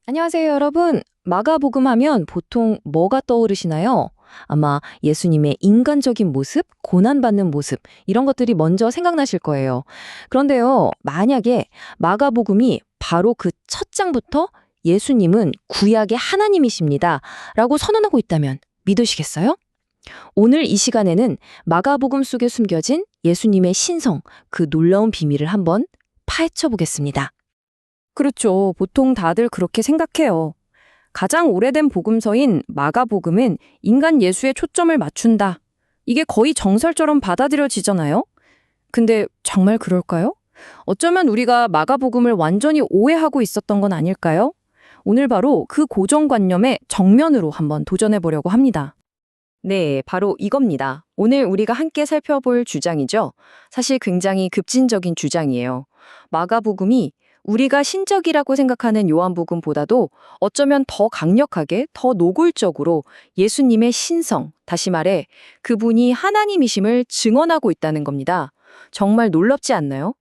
안녕하세요, 여러분. 마가복음 하면 보통 뭐가 떠오르시나요? 아마 예수님의 인간적인 모습, 고난받는 모습, 이런 것들이 먼저 생각나실 거예요. 그런데요, 만약에 마가복음이 바로 그 첫 장부터 예수님은 구약의 하나님이십니다. 라고 선언하고 있다면 믿으시겠어요? 오늘 이 시간에는 마가복음 속에 숨겨진 예수님의 신성, 그 놀라운 비밀을 한번 파헤쳐 보겠습니다. 그렇죠. 보통 다들 그렇게 생각해요. 가장 오래된 복음서인 마가복음은 인간 예수에 초점을 맞춘다. 이게 거의 정설처럼 받아들여지잖아요? 근데 정말 그럴까요? 어쩌면 우리가 마가복음을 완전히 오해하고 있었던 건 아닐까요? 오늘 바로 그 고정관념의 정면으로 한번 도전해 보려고 합니다. 네, 바로 이겁니다. 오늘 우리가 함께 살펴볼 주장이죠. 사실 굉장히 급진적인 주장이에요. 마가복음이 우리가 신적이라고 생각하는 요한복음보다도 어쩌면 더 강력하게, 더 노골적으로 예수님의 신성, 다시 말해 그분이 하나님이심을 증언하고 있다는 겁니다. 정말 놀랍지 않나요?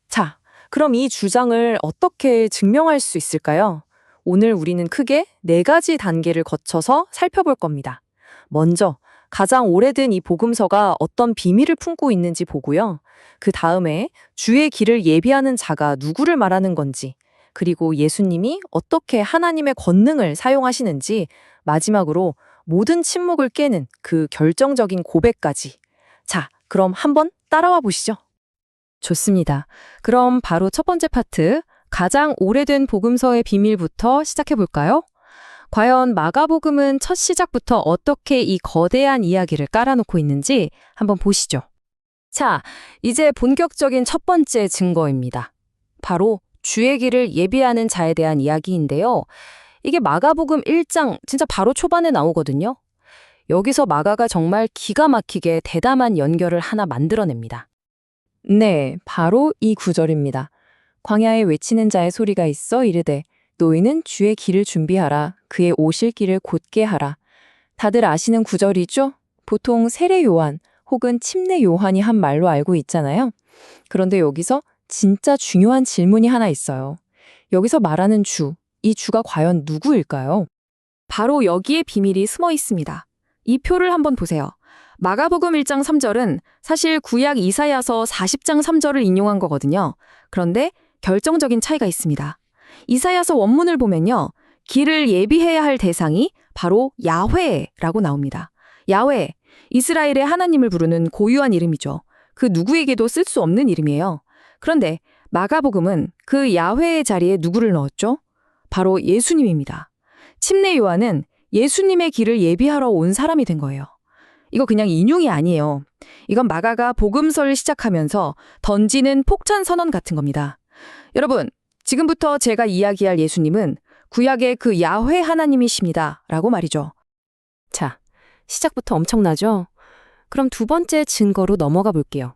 자, 그럼 이 주장을 어떻게 증명할 수 있을까요? 오늘 우리는 크게 네 가지 단계를 거쳐서 살펴볼 겁니다. 먼저 가장 오래된 이 복음서가 어떤 비밀을 품고 있는지 보고요. 그 다음에 주의 길을 예비하는 자가 누구를 말하는 건지, 그리고 예수님이 어떻게 하나님의 권능을 사용하시는지, 마지막으로 모든 침묵을 깨는 그 결정적인 고백까지. 자, 그럼 한번 따라와 보시죠. 좋습니다. 그럼 바로 첫 번째 파트, 가장 오래된 복음서의 비밀부터 시작해 볼까요? 과연 마가복음은 첫 시작부터 어떻게 이 거대한 이야기를 깔아놓고 있는지 한번 보시죠. 자, 이제 본격적인 첫 번째 증거입니다. 바로 주의 길을 예비하는 자에 대한 이야기인데요. 이게 마가복음 1장 진짜 바로 초반에 나오거든요. 여기서 마가가 정말 기가 막히게 대담한 연결을 하나 만들어냅니다. 네, 바로 이 구절입니다. 광야에 외치는 자의 소리가 있어 이르되 너희는 주의 길을 준비하라. 그의 오실 길을 곧게 하라. 다들 아시는 구절이죠? 보통 세례 요한 혹은 침례 요한이 한 말로 알고 있잖아요. 그런데 여기서 진짜 중요한 질문이 하나 있어요. 여기서 말하는 주, 이 주가 과연 누구일까요? 바로 여기에 비밀이 숨어 있습니다. 이 표를 한번 보세요. 마가복음 1장 3절은 사실 구약 이사야서 40장 3절을 인용한 거거든요. 그런데 결정적인 차이가 있습니다. 이사야서 원문을 보면요. 길을 예비해야 할 대상이 바로 야훼라고 나옵니다. 야훼, 이스라엘의 하나님을 부르는 고유한 이름이죠. 그 누구에게도 쓸 수 없는 이름이에요. 그런데 마가복음은 그 야훼의 자리에 누구를 넣었죠? 바로 예수님입니다. 침례 요한은 예수님의 길을 예비하러 온 사람이 된 거예요. 이거 그냥 인용이 아니에요. 이건 마가가 복음서를 시작하면서 던지는 폭탄 선언 같은 겁니다. 여러분, 지금부터 제가 이야기할 예수님은 구약의 그 야훼 하나님이십니다. 라고 말이죠. 자, 시작부터 엄청나죠? 그럼 두 번째 증거로 넘어가 볼게요.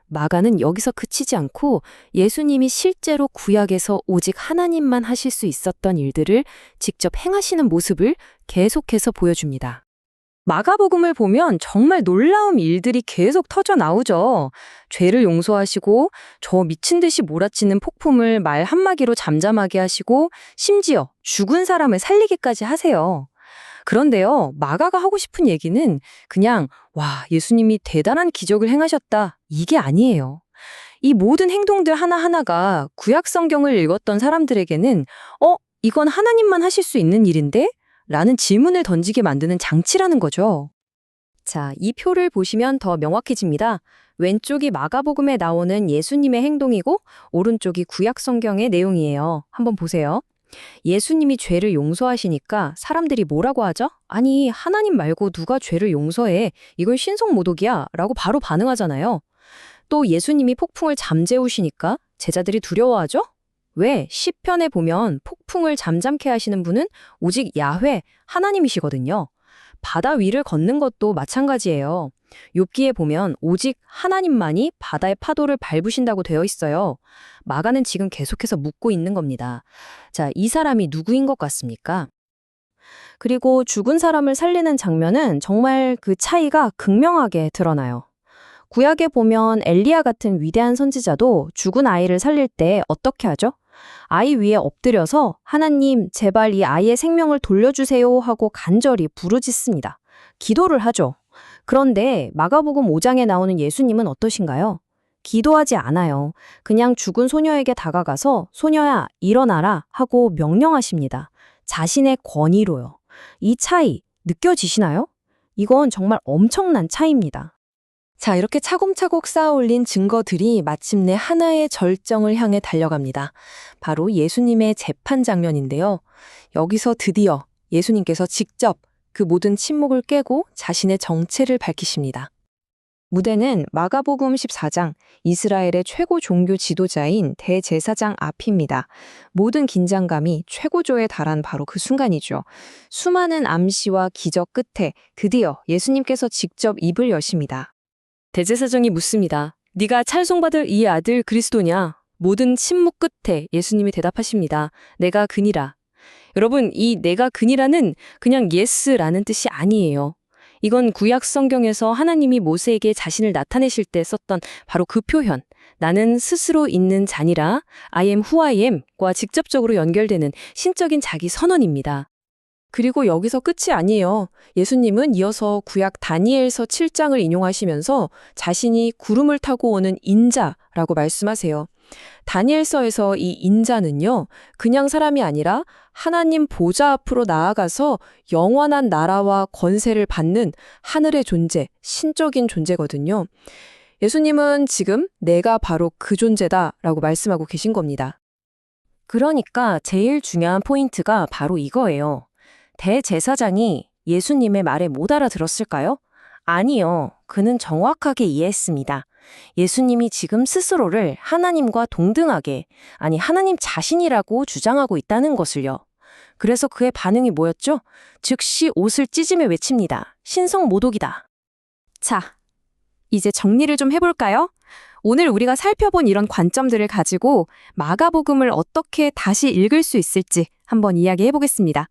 마가는 여기서 그치지 않고 예수님이 실제로 구약에서 오직 하나님만 하실 수 있었던 일들을 직접 행하시는 모습을 계속해서 보여줍니다. 마가복음을 보면 정말 놀라운 일들이 계속 터져 나오죠. 죄를 용서하시고 저 미친 듯이 몰아치는 폭풍을 말 한마디로 잠잠하게 하시고 심지어 죽은 사람을 살리기까지 하세요. 그런데요, 마가가 하고 싶은 얘기는 그냥 와, 예수님이 대단한 기적을 행하셨다. 이게 아니에요. 이 모든 행동들 하나하나가 구약 성경을 읽었던 사람들에게는 이건 하나님만 하실 수 있는 일인데? 라는 질문을 던지게 만드는 장치라는 거죠. 자, 이 표를 보시면 더 명확해집니다. 왼쪽이 마가복음에 나오는 예수님의 행동이고 오른쪽이 구약 성경의 내용이에요. 한번 보세요. 예수님이 죄를 용서하시니까 사람들이 뭐라고 하죠? 아니, 하나님 말고 누가 죄를 용서해? 이건 신성모독이야. 라고 바로 반응하잖아요. 또 예수님이 폭풍을 잠재우시니까 제자들이 두려워하죠? 왜? 시편에 보면 폭풍을 잠잠케 하시는 분은 오직 야훼, 하나님이시거든요. 바다 위를 걷는 것도 마찬가지예요. 욥기에 보면 오직 하나님만이 바다의 파도를 밟으신다고 되어 있어요. 마가는 지금 계속해서 묻고 있는 겁니다. 자, 이 사람이 누구인 것 같습니까? 그리고 죽은 사람을 살리는 장면은 정말 그 차이가 극명하게 드러나요. 구약에 보면 엘리야 같은 위대한 선지자도 죽은 아이를 살릴 때 어떻게 하죠? 아이 위에 엎드려서 하나님, 제발 이 아이의 생명을 돌려주세요 하고 간절히 부르짖습니다. 기도를 하죠. 그런데 마가복음 5장에 나오는 예수님은 어떠신가요? 기도하지 않아요. 그냥 죽은 소녀에게 다가가서 소녀야, 일어나라 하고 명령하십니다. 자신의 권위로요. 이 차이 느껴지시나요? 이건 정말 엄청난 차이입니다. 자, 이렇게 차곡차곡 쌓아올린 증거들이 마침내 하나의 절정을 향해 달려갑니다. 바로 예수님의 재판 장면인데요. 여기서 드디어 예수님께서 직접 그 모든 침묵을 깨고 자신의 정체를 밝히십니다. 무대는 마가복음 14장 이스라엘의 최고 종교 지도자인 대제사장 앞입니다. 모든 긴장감이 최고조에 달한 바로 그 순간이죠. 수많은 암시와 기적 끝에 드디어 예수님께서 직접 입을 여십니다. 대제사장이 묻습니다. 네가 찬송받을 이 아들 그리스도냐? 모든 침묵 끝에 예수님이 대답하십니다. 내가 그니라. 여러분, 이 내가 그니라는 그냥 예스라는 뜻이 아니에요. 이건 구약 성경에서 하나님이 모세에게 자신을 나타내실 때 썼던 바로 그 표현, 나는 스스로 있는 자니라, I am who I am과 직접적으로 연결되는 신적인 자기 선언입니다. 그리고 여기서 끝이 아니에요. 예수님은 이어서 구약 다니엘서 7장을 인용하시면서 자신이 구름을 타고 오는 인자라고 말씀하세요. 다니엘서에서 이 인자는요, 그냥 사람이 아니라 하나님 보좌 앞으로 나아가서 영원한 나라와 권세를 받는 하늘의 존재, 신적인 존재거든요. 예수님은 지금 내가 바로 그 존재다라고 말씀하고 계신 겁니다. 그러니까 제일 중요한 포인트가 바로 이거예요. 대제사장이 예수님의 말에 못 알아들었을까요? 아니요. 그는 정확하게 이해했습니다. 예수님이 지금 스스로를 하나님과 동등하게, 아니 하나님 자신이라고 주장하고 있다는 것을요. 그래서 그의 반응이 뭐였죠? 즉시 옷을 찢으며 외칩니다. 신성모독이다. 자, 이제 정리를 좀 해볼까요? 오늘 우리가 살펴본 이런 관점들을 가지고 마가복음을 어떻게 다시 읽을 수 있을지 한번 이야기해보겠습니다.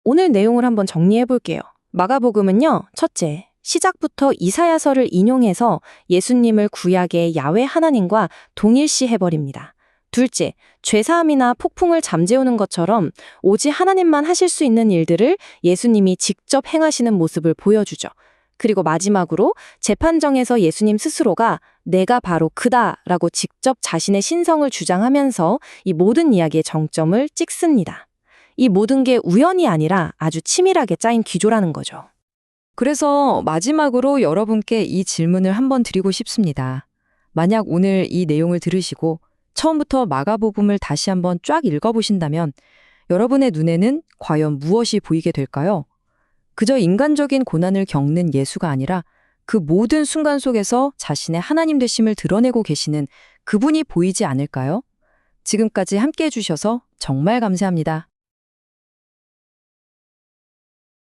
오늘 내용을 한번 정리해볼게요. 마가복음은요, 첫째, 시작부터 이사야서를 인용해서 예수님을 구약의 야훼 하나님과 동일시해버립니다. 둘째, 죄사함이나 폭풍을 잠재우는 것처럼 오직 하나님만 하실 수 있는 일들을 예수님이 직접 행하시는 모습을 보여주죠. 그리고 마지막으로 재판정에서 예수님 스스로가 내가 바로 그다라고 직접 자신의 신성을 주장하면서 이 모든 이야기의 정점을 찍습니다. 이 모든 게 우연이 아니라 아주 치밀하게 짜인 기조라는 거죠. 그래서 마지막으로 여러분께 이 질문을 한번 드리고 싶습니다. 만약 오늘 이 내용을 들으시고 처음부터 마가복음을 다시 한번 쫙 읽어보신다면 여러분의 눈에는 과연 무엇이 보이게 될까요? 그저 인간적인 고난을 겪는 예수가 아니라 그 모든 순간 속에서 자신의 하나님 되심을 드러내고 계시는 그분이 보이지 않을까요? 지금까지 함께 해주셔서 정말 감사합니다.